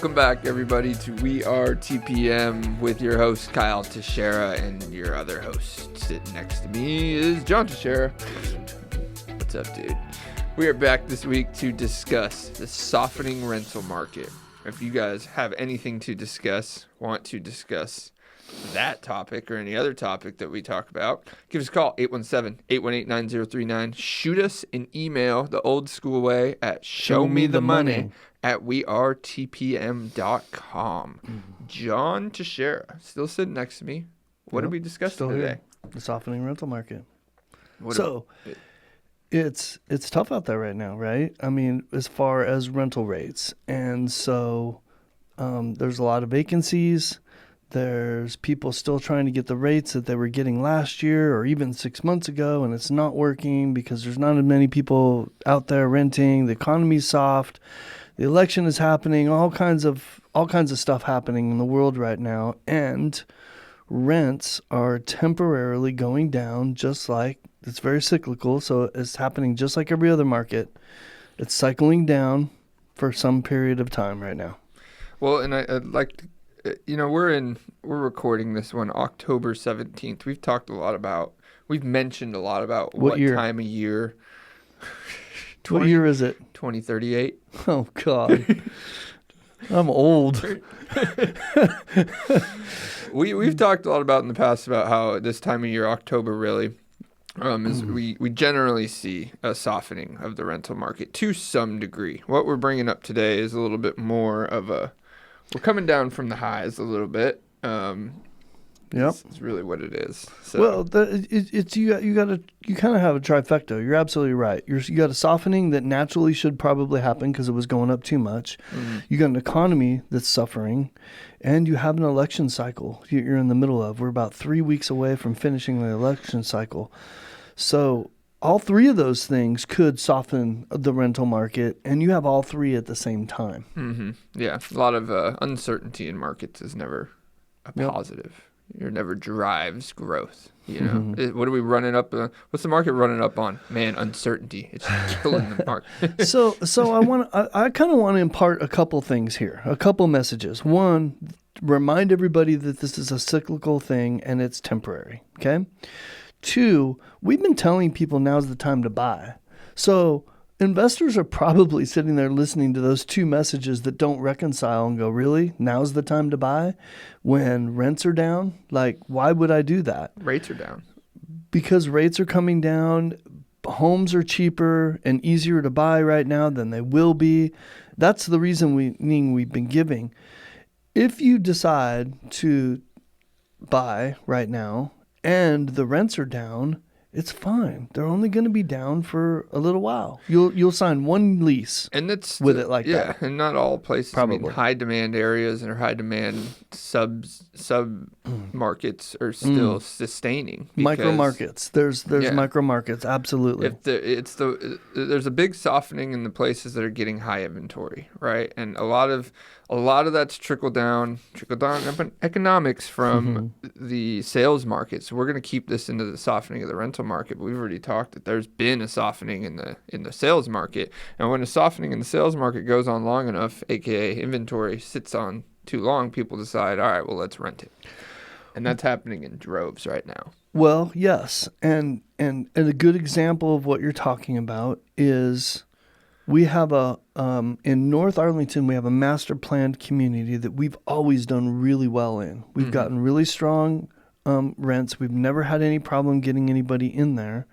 Welcome back, everybody, to We Are TPM with your host, Kyle Teixeira, and your other host sitting next to me is John Teixeira. What's up, dude? We are back this week to discuss the softening rental market. If you guys have anything to discuss, want to discuss that topic or any other topic that we talk about, give us a call, 817-818-9039. Shoot us an email the old school way at showmethemoney@wearetpm.com. John Teixeira, still sitting next to me. What did we discuss today? Here. The softening rental market. It's tough out there right now, right? I mean, as far as rental rates. And so there's a lot of vacancies. There's people still trying to get the rates that they were getting last year or even 6 months ago, and it's not working because there's not as many people out there renting. The economy's soft. The election is happening. All kinds of stuff happening in the world right now, and rents are temporarily going down, just like it's very cyclical. So it's happening just like every other market. It's cycling down for some period of time right now. Well, and I'd like to. We're recording this one October 17th. We've mentioned a lot about what time of year. What year is it? 2038. Oh, God. I'm old. We've talked a lot about in the past about how this time of year, October really, is we generally see a softening of the rental market to some degree. What we're bringing up today is a little bit more of we're coming down from the highs a little bit. Yep, it's really what it is. So. Well, you kind of have a trifecta. You're absolutely right. You got a softening that naturally should probably happen because it was going up too much. Mm-hmm. You got an economy that's suffering, and you have an election cycle you're in the middle of. We're about 3 weeks away from finishing the election cycle, so all three of those things could soften the rental market, and you have all three at the same time. Mm-hmm. Yeah, a lot of uncertainty in markets is never a positive. It never drives growth. Mm-hmm. What are we running up? What's the market running up on? Man, uncertainty. It's killing the market. So I kind of want to impart a couple things here, a couple messages. One, remind everybody that this is a cyclical thing and it's temporary. Okay. Two, we've been telling people now's the time to buy. So investors are probably sitting there listening to those two messages that don't reconcile and go, really? Now's the time to buy when rents are down? Like, why would I do that? Rates are down. Because rates are coming down. Homes are cheaper and easier to buy right now than they will be. That's the reason we've been giving. If you decide to buy right now, and the rents are down, it's fine. They're only going to be down for a little while. You'll sign one lease and that's with it like that. Yeah, and not all places. Probably. I mean, high demand areas and high demand sub markets are still sustaining. Micro markets. There's micro markets. Absolutely. There's a big softening in the places that are getting high inventory, right? And a lot of that's trickle down economics from the sales market. So we're going to keep this into the softening of the rental market. But we've already talked that there's been a softening in the sales market. And when a softening in the sales market goes on long enough, aka inventory sits on too long, people decide, all right, well, let's rent it. And that's happening in droves right now. Well, yes. And a good example of what you're talking about is we have in North Arlington, we have a master planned community that we've always done really well in. We've gotten really strong rents. We've never had any problem getting anybody in there.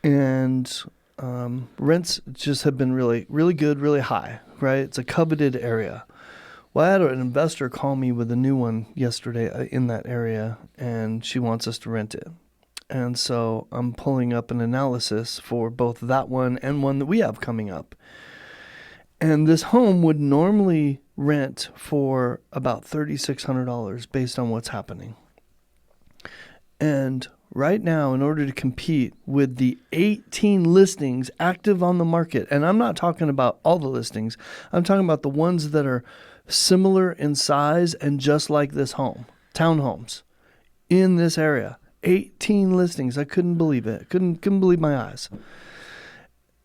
And rents just have been really, really good, really high, right? It's a coveted area. Well, I had an investor call me with a new one yesterday in that area, and she wants us to rent it. And so I'm pulling up an analysis for both that one and one that we have coming up. And this home would normally rent for about $3,600 based on what's happening. And right now, in order to compete with the 18 listings active on the market, and I'm not talking about all the listings, I'm talking about the ones that are similar in size and just like this home, townhomes in this area. 18 listings. I couldn't believe it. Couldn't believe my eyes.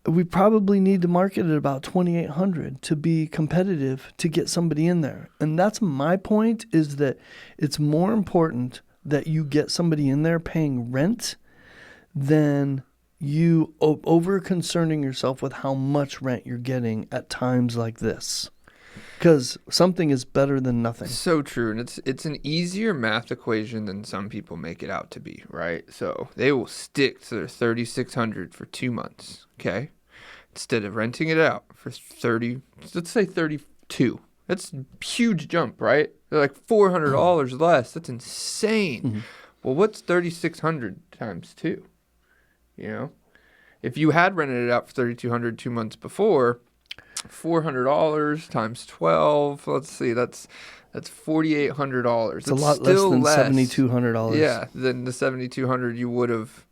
we probably need to market at about 2,800 to be competitive to get somebody in there. And that's my point, is that it's more important that you get somebody in there paying rent than you over concerning yourself with how much rent you're getting at times like this. Because something is better than nothing. So true. And it's an easier math equation than some people make it out to be, right? So they will stick to their 3,600 for 2 months, okay? Instead of renting it out for 30, let's say 32. That's a huge jump, right? They're like $400 less. That's insane. Mm-hmm. Well, what's 3,600 times 2? You know? If you had rented it out for 3,200 2 months before, $400 times 12, let's see, that's $4,800. It's a lot less than $7,200. Yeah, than the $7,200 you would have,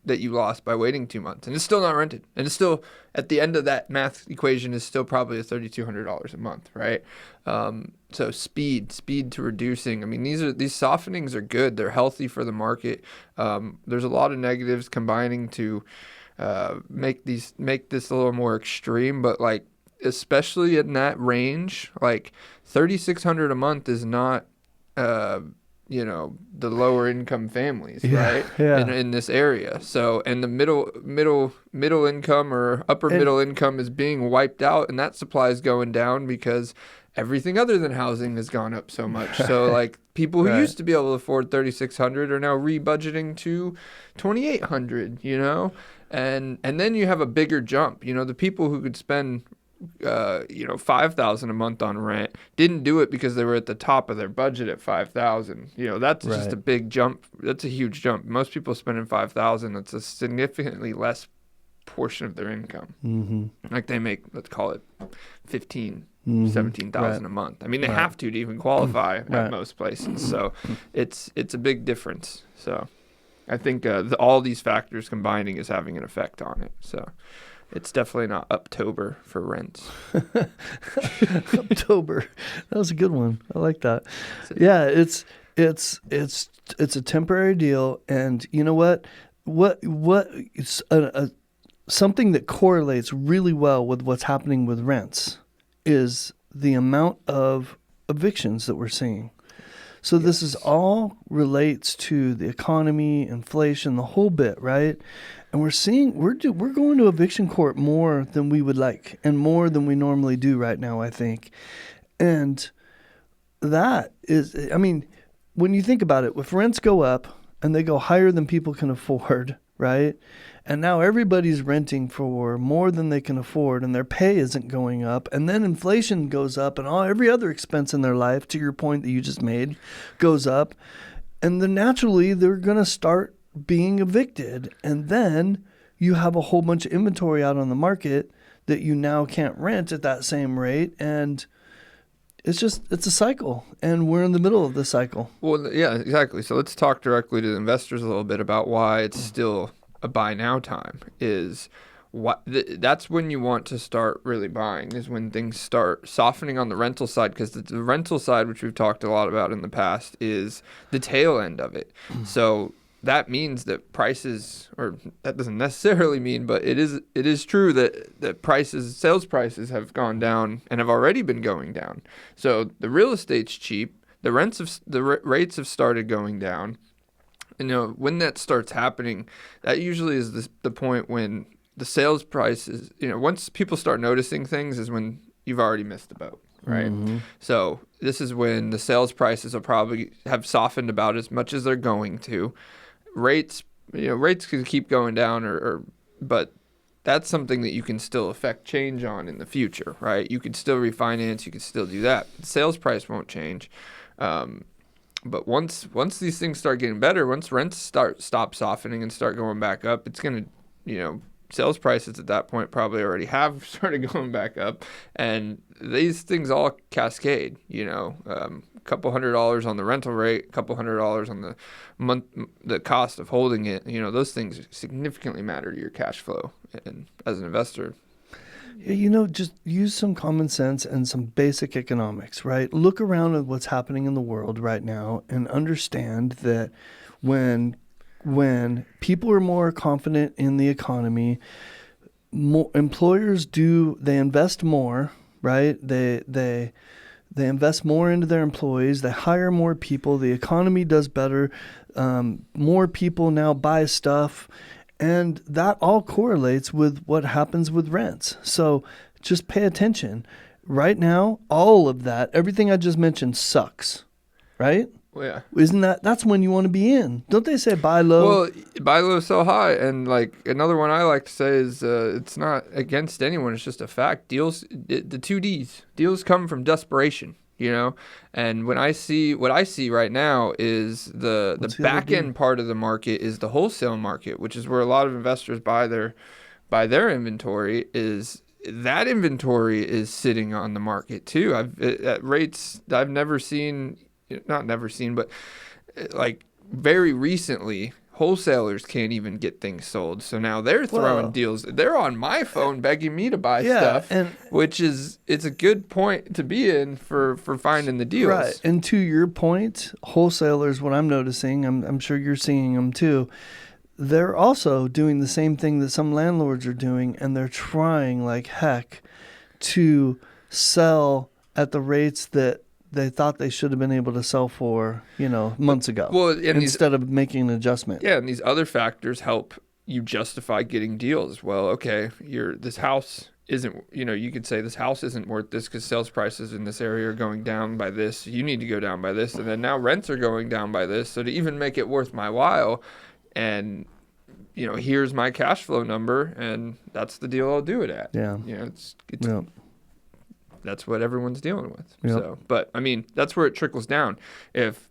that you lost by waiting 2 months. And it's still not rented. And it's still, at the end of that math equation, is still probably a $3,200 a month, right? So speed to reducing. I mean, these softenings are good. They're healthy for the market. There's a lot of negatives combining to make this a little more extreme, but like, especially in that range, like $3,600 a month is not, the lower income families, right? Yeah. In this area. So, and the middle income or upper middle income is being wiped out, and that supply is going down because everything other than housing has gone up so much. So like people who used to be able to afford $3,600 are now rebudgeting to $2,800, and then you have a bigger jump. The people who could spend $5,000 a month on rent didn't do it because they were at the top of their budget at $5,000. That's just a big jump. That's a huge jump. Most people spending $5,000. That's a significantly less portion of their income. Mm-hmm. Like they make, let's call it $15,000, $17,000 a month. I mean, they have to even qualify at most places. So it's a big difference. So I think all these factors combining is having an effect on it. So it's definitely not Uptober for rents. Uptober, that was a good one. I like that. Yeah, it's a temporary deal, and you know what? It's something that correlates really well with what's happening with rents is the amount of evictions that we're seeing. So this is all relates to the economy, inflation, the whole bit, right? And we're going to eviction court more than we would like, and more than we normally do right now, I think. And that is, I mean, when you think about it, if rents go up and they go higher than people can afford, right? And now everybody's renting for more than they can afford, and their pay isn't going up. And then inflation goes up, and every other expense in their life, to your point that you just made, goes up. And then naturally, they're going to start being evicted. And then you have a whole bunch of inventory out on the market that you now can't rent at that same rate. And it's a cycle, and we're in the middle of the cycle. Well, yeah, exactly. So let's talk directly to the investors a little bit about why it's still a buy now time. Is that's when you want to start really buying, is when things start softening on the rental side, because the rental side, which we've talked a lot about in the past, is the tail end of it. So that means that prices, or that doesn't necessarily mean, but it is true that sales prices have gone down and have already been going down. So the real estate's cheap, the rates have started going down. When that starts happening, that usually is the point when the sales prices, once people start noticing things, is when you've already missed the boat, right? Mm-hmm. So this is when the sales prices will probably have softened about as much as they're going to. Rates can keep going down, but that's something that you can still affect change on in the future, right? You can still refinance, you can still do that. The sales price won't change. But once these things start getting better, once rents stop softening and start going back up, it's going to, sales prices at that point probably already have started going back up. And these things all cascade, a couple $100 on the rental rate, a couple $100 on the month, the cost of holding it. Those things significantly matter to your cash flow. And as an investor, just use some common sense and some basic economics, right? Look around at what's happening in the world right now and understand that when people are more confident in the economy, employers they invest more, right? They invest more into their employees. They hire more people. The economy does better. More people now buy stuff. And that all correlates with what happens with rents. So just pay attention. Right now, all of that, everything I just mentioned sucks, right? Well, yeah. That's when you want to be in. Don't they say buy low? Well, buy low, sell high. And like another one I like to say is it's not against anyone. It's just a fact. The 2 Ds, deals come from desperation, And what I see right now is the back end part of the market is the wholesale market, which is where a lot of investors buy their inventory. That inventory is sitting on the market too. At rates I've never seen, not never seen, but like very recently, wholesalers can't even get things sold. So now they're throwing deals. They're on my phone begging me to buy stuff, it's a good point to be in for finding the deals. Right. And to your point, wholesalers, what I'm noticing, I'm sure you're seeing them too, they're also doing the same thing that some landlords are doing, and they're trying like heck to sell at the rates that they thought they should have been able to sell for, months ago. Well, instead of making an adjustment. Yeah, and these other factors help you justify getting deals. Well, okay, this house isn't, you could say this house isn't worth this because sales prices in this area are going down by this. You need to go down by this, and then now rents are going down by this. So to even make it worth my while, and here's my cash flow number, and that's the deal I'll do it at. Yeah, that's what everyone's dealing with. Yep. So, but I mean, that's where it trickles down. If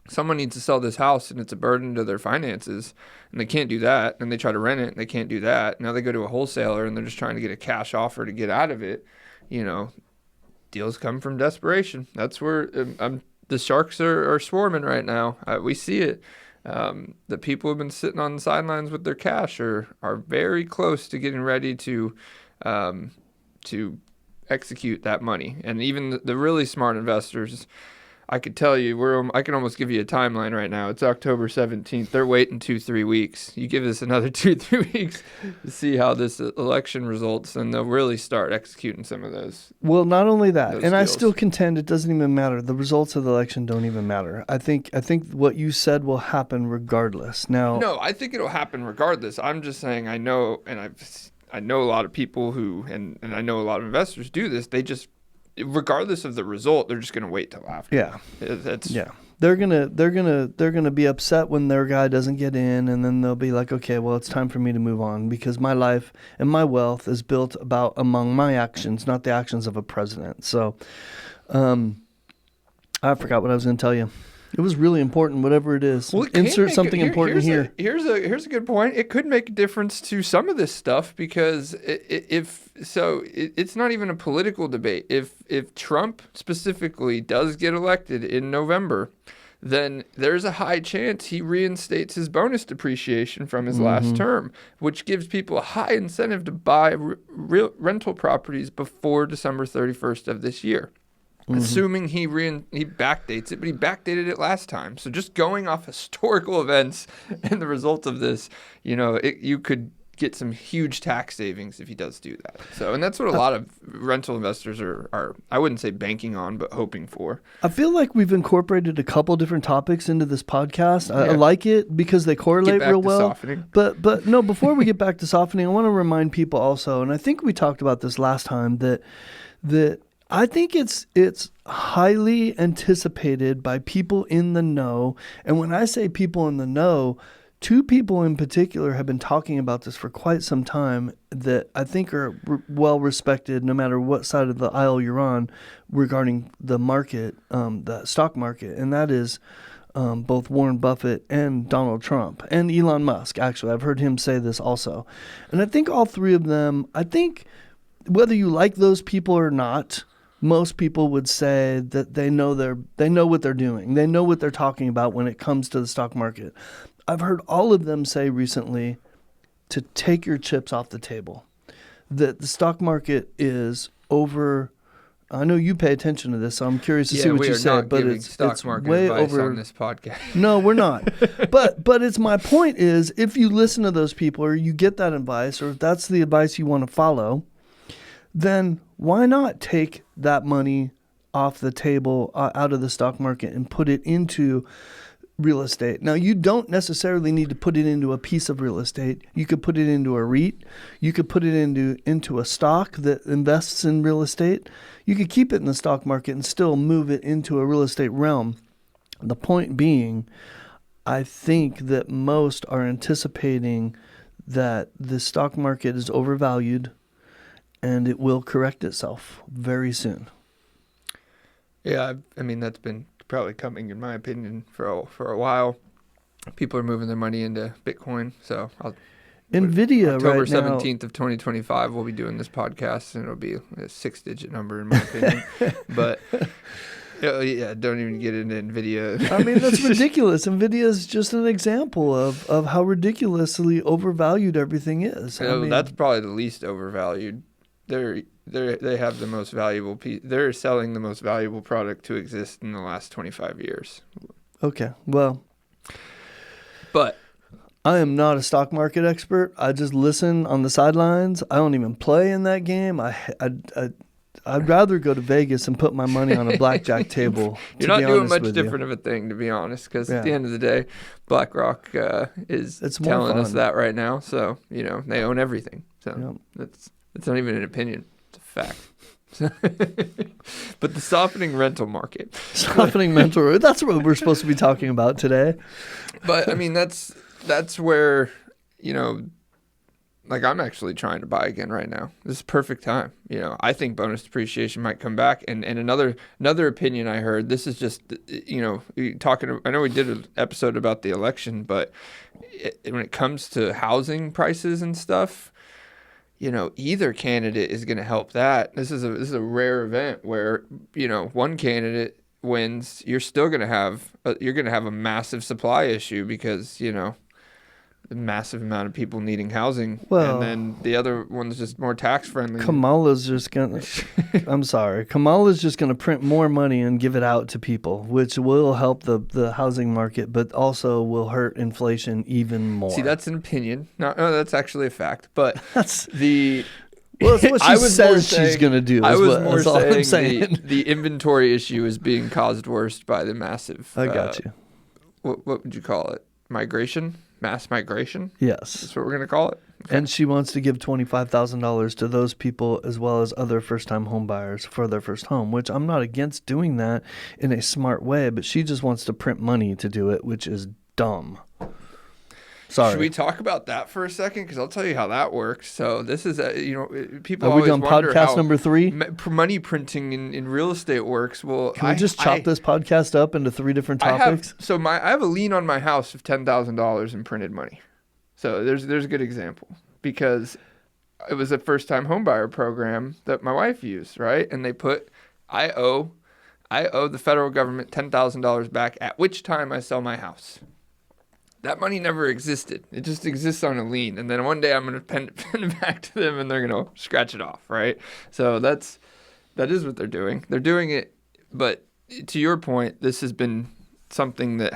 someone needs to sell this house and it's a burden to their finances, and they can't do that, and they try to rent it and they can't do that, now they go to a wholesaler and they're just trying to get a cash offer to get out of it. Deals come from desperation. That's where the sharks are swarming right now. We see it. The people who've been sitting on the sidelines with their cash are very close to getting ready to execute that money. And even the really smart investors, I could tell you, I can almost give you a timeline right now. It's October 17th. They're waiting 2-3 weeks. You give us another 2-3 weeks to see how this election results, and they'll really start executing some of those. Well, not only that, and deals. I still contend it doesn't even matter. The results of the election don't even matter. I think what you said will happen regardless. Now, no, I think it'll happen regardless. I'm just saying I know, and I know a lot of people who, and I know a lot of investors do this. They just, regardless of the result, they're just going to wait till after. Yeah. Yeah. They're gonna be upset when their guy doesn't get in, and then they'll be like, okay, well, it's time for me to move on because my life and my wealth is built among my actions, not the actions of a president. So, I forgot what I was going to tell you. It was really important, whatever it is. Well, insert something important here. Here's a good point. It could make a difference to some of this stuff because it's not even a political debate. If Trump specifically does get elected in November, then there's a high chance he reinstates his bonus depreciation from his last term, which gives people a high incentive to buy real rental properties before December 31st of this year. Assuming he backdates it, but he backdated it last time. So just going off historical events and the results of this, you could get some huge tax savings if he does do that. So, and that's what a lot of rental investors are I wouldn't say banking on, but hoping for. I feel like we've incorporated a couple different topics into this podcast. I like it because they correlate real well. Softening. But no, before we get back to softening, I want to remind people also, and I think we talked about this last time, that I think it's highly anticipated by people in the know. And when I say people in the know, two people in particular have been talking about this for quite some time that I think are well respected no matter what side of the aisle you're on regarding the market, the stock market. And that is both Warren Buffett and Donald Trump and Elon Musk. Actually, I've heard him say this also. And I think all three of them, whether you like those people or not, most people would say that they know what they're doing. They know what they're talking about when it comes to the stock market. I've heard all of them say recently to take your chips off the table, that the stock market is I know you pay attention to this, so I'm curious to Yeah, see what we you are say. not But giving it's stock market way advice over on this podcast. No, we're not. But it's my point is, if you listen to those people or you get that advice, or if that's the advice you want to follow, then why not take that money off the table, out of the stock market, and put it into real estate? Now, you don't necessarily need to put it into a piece of real estate. You could put it into a REIT. You could put it into a stock that invests in real estate. You could keep it in the stock market and still move it into a real estate realm. The point being, I think that most are anticipating that the stock market is overvalued and it will correct itself very soon. Yeah, I mean, that's been probably coming, in my opinion, for a while. People are moving their money into Bitcoin. So NVIDIA October right now, 17th of 2025, we'll be doing this podcast, and it'll be a 6-digit number, in my opinion. But yeah, don't even get into NVIDIA. I mean, that's ridiculous. NVIDIA is just an example of how ridiculously overvalued everything is. I mean, that's probably the least overvalued. They have the most valuable piece. They're selling the most valuable product to exist in the last 25 years. Okay, well, but I am not a stock market expert. I just listen on the sidelines. I don't even play in that game. I'd rather go to Vegas and put my money on a blackjack table. You're not doing much different of a thing, to be honest, because at the end of the day, BlackRock is telling us that right now. So, they own everything. So it's not even an opinion. It's a fact. But the softening rental market. That's what we're supposed to be talking about today. But, I mean, that's where, like, I'm actually trying to buy again right now. This is perfect time. I think bonus depreciation might come back. And another opinion I heard, this is just, talking, I know we did an episode about the election, but when it comes to housing prices and stuff, either candidate is going to help that. This is a rare event where, one candidate wins, you're still going to have a massive supply issue because, the massive amount of people needing housing. Well, and then the other one's just more tax friendly. Kamala's just going to, I'm sorry, Kamala's just going to print more money and give it out to people, which will help the housing market, but also will hurt inflation even more. See, that's an opinion. No, that's actually a fact. But that's the... Well, that's what she says she's going to do. I was more saying the inventory issue is being caused worse by the massive... I got you. What would you call it? Migration? Mass migration? Yes. That's what we're going to call it. Okay. And she wants to give $25,000 to those people as well as other first-time home buyers for their first home, which I'm not against doing that in a smart way, but she just wants to print money to do it, which is dumb. Sorry. Should we talk about that for a second? Because I'll tell you how that works. So this is, people Are always we done wonder podcast how number 3? Money printing in real estate works. Well, can we just chop this podcast up into 3 different topics? I have a lien on my house of $10,000 in printed money. So there's a good example because it was a first-time homebuyer program that my wife used, right? And they put, I owe the federal government $10,000 back at which time I sell my house. That money never existed. It just exists on a lien. And then one day I'm going to pen it back to them and they're going to scratch it off, right? So that is what they're doing. They're doing it. But to your point, this has been something that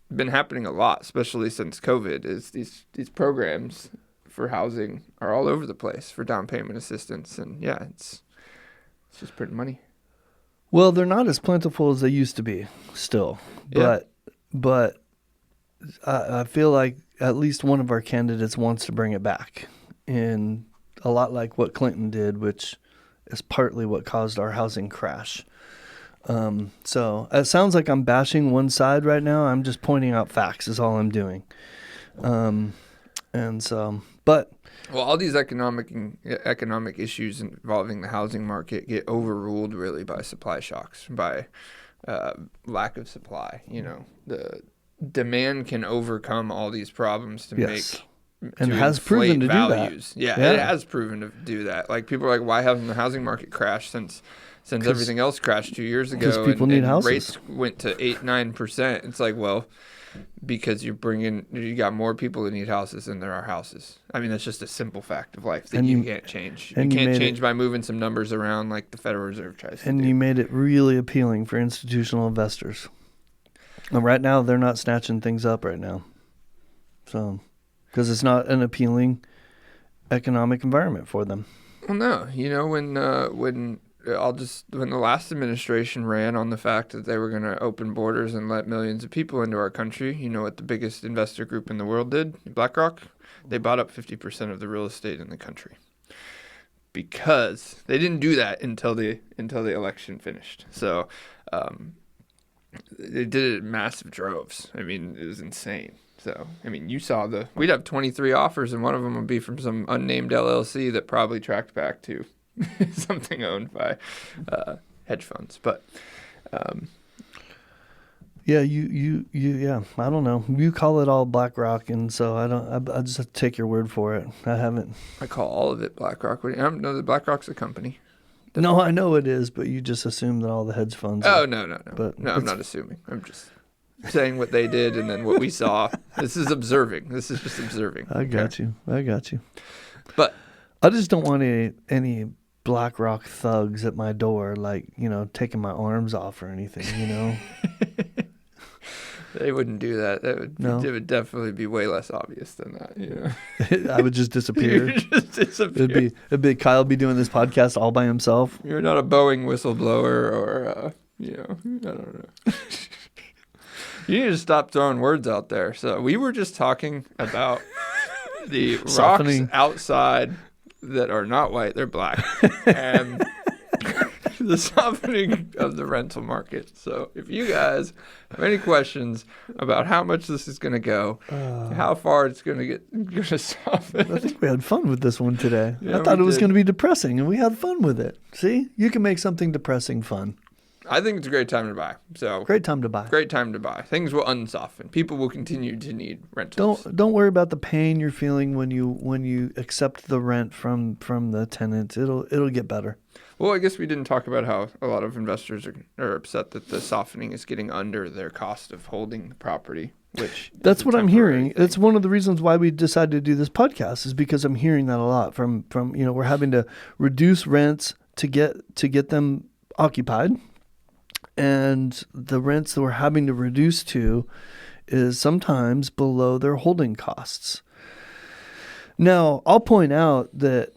been happening a lot, especially since COVID, is these programs for housing are all over the place for down payment assistance. And yeah, it's just printing money. Well, they're not as plentiful as they used to be still. But I feel like at least one of our candidates wants to bring it back, in a lot like what Clinton did, which is partly what caused our housing crash. So it sounds like I'm bashing one side right now. I'm just pointing out facts is all I'm doing. Well, all these economic issues involving the housing market get overruled really by supply shocks, by lack of supply. The demand can overcome all these problems to make and has proven to values. do that. Yeah, it has proven to do that. Like people are like, why hasn't the housing market crashed since everything else crashed 2 years ago? Because people need houses. Rates went to 8-9%. It's like, well, because you got more people that need houses than there are houses. I mean, that's just a simple fact of life that you can't change. You can't change by moving some numbers around like the Federal Reserve tries to do. And you made it really appealing for institutional investors. And right now, they're not snatching things up right now. So, because it's not an appealing economic environment for them. Well, no. When the last administration ran on the fact that they were going to open borders and let millions of people into our country, you know what the biggest investor group in the world did? BlackRock. They bought up 50% of the real estate in the country because they didn't do that until the election finished. So they did it in massive droves. I mean, it was insane. So, I mean, you saw we'd have 23 offers, and one of them would be from some unnamed LLC that probably tracked back to something owned by hedge funds. But yeah, yeah, I don't know. You call it all BlackRock, and so I just have to take your word for it. I haven't. I call all of it BlackRock. I don't know that BlackRock's a company. No, I know it is, but you just assume that all the hedge funds. Oh, no. But no, I'm not assuming. I'm just saying what they did and then what we saw. This is observing. This is just observing. I got you. But I just don't want any BlackRock thugs at my door, like, taking my arms off or anything, They wouldn't do that. It would definitely be way less obvious than that. I would just disappear. Just disappear. It'd be Kyle be doing this podcast all by himself. You're not a Boeing whistleblower or I don't know. You need to stop throwing words out there. So we were just talking about the rocks outside that are not white, they're black. And the softening of the rental market. So if you guys have any questions about how much this is going to go, how far it's going to soften. I think we had fun with this one today. Yeah, I thought it was going to be depressing, and we had fun with it. See? You can make something depressing fun. I think it's a great time to buy. So great time to buy. Great time to buy. Things will unsoften. People will continue to need rentals. Don't worry about the pain you're feeling when you accept the rent from the tenant. It'll get better. Well, I guess we didn't talk about how a lot of investors are upset that the softening is getting under their cost of holding the property, which that's what I'm hearing. It's one of the reasons why we decided to do this podcast is because I'm hearing that a lot from we're having to reduce rents to get them occupied. And the rents that we're having to reduce to is sometimes below their holding costs. Now, I'll point out that,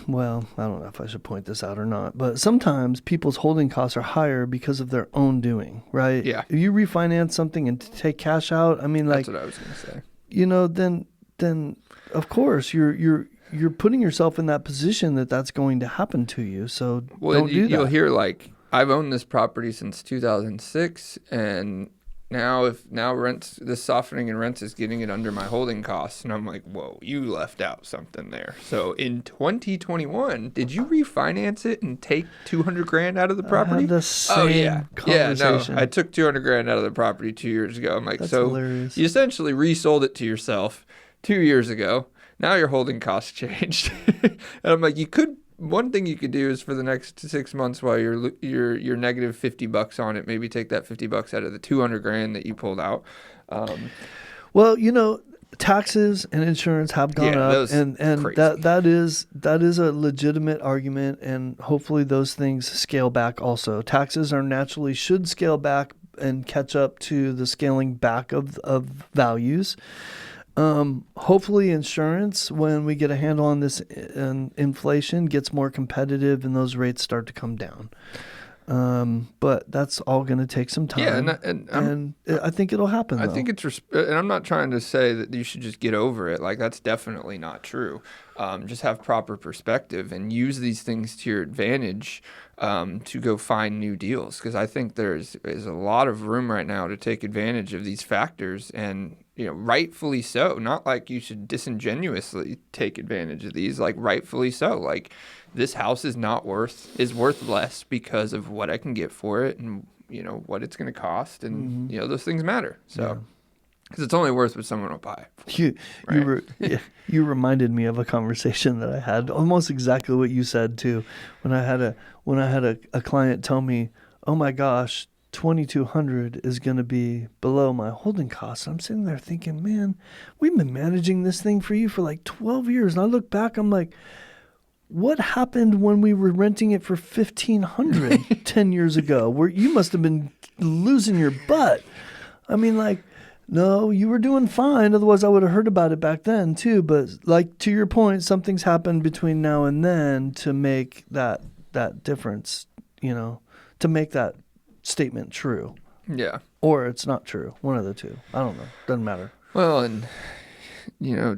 well, I don't know if I should point this out or not, but sometimes people's holding costs are higher because of their own doing, right? Yeah. If you refinance something and take cash out, I mean, that's what I was going to say. Then of course you're putting yourself in that position that's going to happen to you. So don't do that. You'll hear like, I've owned this property since 2006, and now this softening in rents is getting it under my holding costs, and I'm like, whoa, you left out something there. So in 2021, did you refinance it and take $200,000 out of the property? I had the same conversation. I took $200,000 out of the property 2 years ago. I'm like, that's so hilarious. You essentially resold it to yourself 2 years ago. Now your holding costs changed, and I'm like, one thing you could do is for the next 6 months while you're negative $50 on it, maybe take that $50 out of the $200,000 that you pulled out. Well, taxes and insurance have gone up, and that is a legitimate argument, and hopefully those things scale back also. Taxes should scale back and catch up to the scaling back of values. Hopefully insurance, when we get a handle on this inflation, gets more competitive and those rates start to come down. But that's all going to take some time. Yeah, and I think it'll happen. I think and I'm not trying to say that you should just get over it. Like, that's definitely not true. Just have proper perspective and use these things to your advantage to go find new deals. Because I think there's a lot of room right now to take advantage of these factors, and rightfully so. Not like you should disingenuously take advantage of these. Like, rightfully so. Like, this house is worth less because of what I can get for it, and what it's going to cost, and those things matter. So, because it's only worth what someone will buy. You reminded me of a conversation that I had, almost exactly what you said too, when I had a client tell me, "Oh my gosh, $2,200 is going to be below my holding costs. I'm sitting there thinking, man, we've been managing this thing for you for like 12 years. And I look back, I'm like, what happened when we were renting it for $1,500 10 years ago? Where you must have been losing your butt. I mean, like, no, you were doing fine. Otherwise, I would have heard about it back then too. But like, to your point, something's happened between now and then to make that difference, to make that statement true. Yeah. Or it's not true. One of the two. I don't know. Doesn't matter. Well, and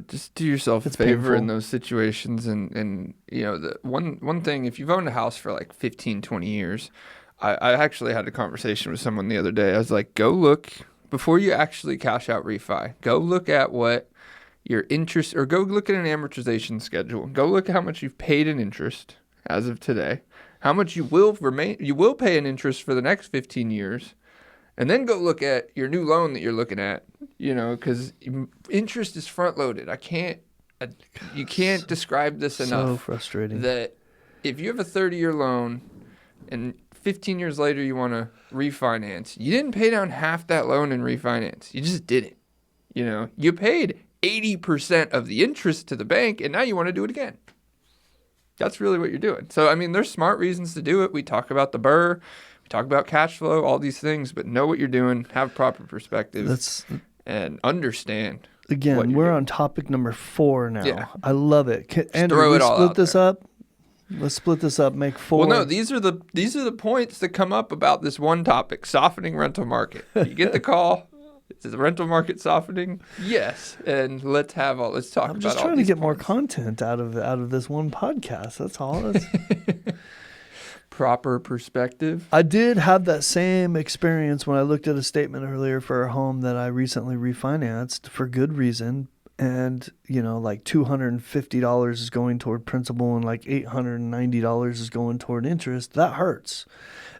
just do yourself a favor painful in those situations. And the one thing, if you've owned a house for like 15, 20 years, I actually had a conversation with someone the other day. I was like, go look, before you actually cash out refi, go look at what your interest, or go look at an amortization schedule. Go look at how much you've paid in interest as of today, how much you will pay in interest for the next 15 years, and then go look at your new loan that you're looking at, because interest is front loaded. You can't describe this enough. So frustrating. That if you have a 30-year loan and 15 years later you want to refinance, you didn't pay down half that loan in refinance. You just didn't. You paid 80% of the interest to the bank, and now you want to do it again. That's really what you're doing. So, I mean, there's smart reasons to do it. We talk about the BRRRR, we talk about cash flow, all these things, but know what you're doing, have proper perspective, and understand. Again, we're on topic number 4 now. Yeah. I love it. Andrew, throw it all split out this there. up. Let's split this up. Make 4. Well, no, these are the points that come up about this one topic: softening rental market. You get the call. Is the rental market softening? Yes. And let's talk about all I'm just trying to get more points. content out of this one podcast. That's all. Proper perspective. I did have that same experience when I looked at a statement earlier for a home that I recently refinanced for good reason. And, like $250 is going toward principal and like $890 is going toward interest. That hurts,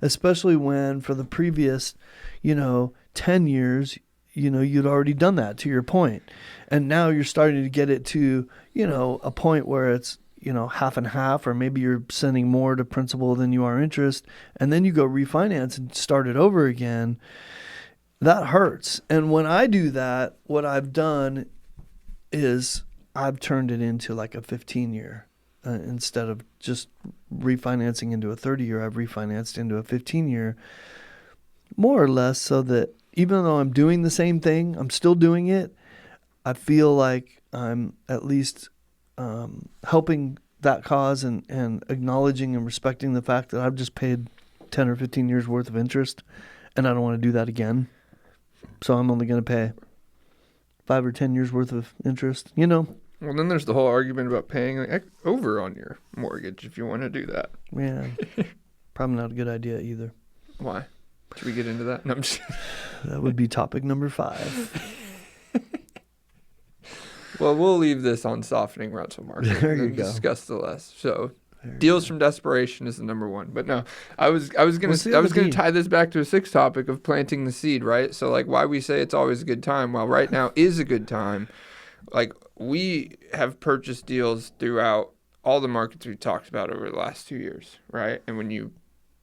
especially when for the previous, 10 years, you'd already done that, to your point. And now you're starting to get it to, a point where it's, half and half, or maybe you're sending more to principal than you are interest. And then you go refinance and start it over again. That hurts. And when I do that, what I've done is I've turned it into like a 15-year. Instead of just refinancing into a 30-year, I've refinanced into a 15-year, more or less, so that even though I'm doing the same thing, I'm still doing it. I feel like I'm at least helping that cause and acknowledging and respecting the fact that I've just paid 10 or 15 years worth of interest, and I don't want to do that again. So I'm only going to pay 5 or 10 years worth of interest, Well, then there's the whole argument about paying over on your mortgage if you want to do that. Yeah, probably not a good idea either. Why? Should we get into that? No, I'm just... That would be topic number 5. Well, we'll leave this on softening rental market. There you and go. Discuss the less. So, deals from desperation is the number 1. But no, I was gonna tie this back to a 6th topic of planting the seed, right? So like why we say it's always a good time. Well, right now is a good time. Like we have purchased deals throughout all the markets we've talked about over the last 2 years, right? And when you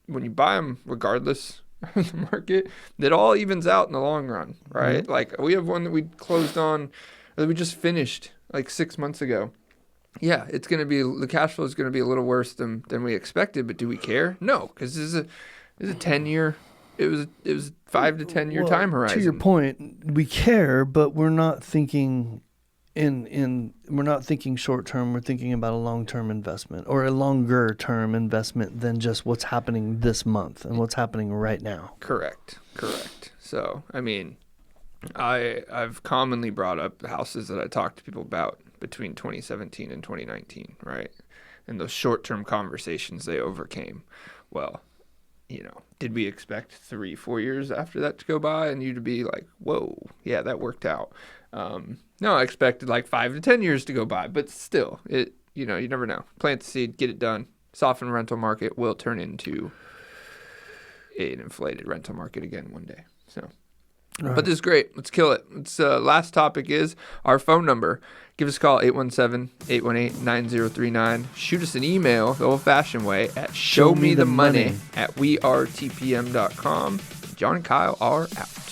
buy them, regardless of the market, that all evens out in the long run, right? Mm-hmm. Like we have one that we closed on, that we just finished like 6 months ago. Yeah, the cash flow is going to be a little worse than we expected, but do we care? No, because this is a 10-year. It was 5 to 10 year time horizon. To your point, we care, but we're not thinking we're not thinking short term. We're thinking about a long-term investment, or a longer term investment than just what's happening this month and what's happening right now. Correct. So, I mean, I've commonly brought up the houses that I talk to people about between 2017 and 2019, right? And those short-term conversations they overcame. Well, did we expect 3-4 years after that to go by and you to be like, whoa, yeah, that worked out? No, I expected like 5 to 10 years to go by, but still, you never know. Plant the seed, get it done. Soften rental market will turn into an inflated rental market again one day. So, right. But this is great. Let's kill it. Last topic is our phone number. Give us a call, 817-818-9039. Shoot us an email the old-fashioned way at showmethemoney@wearetpm.com. John and Kyle are out.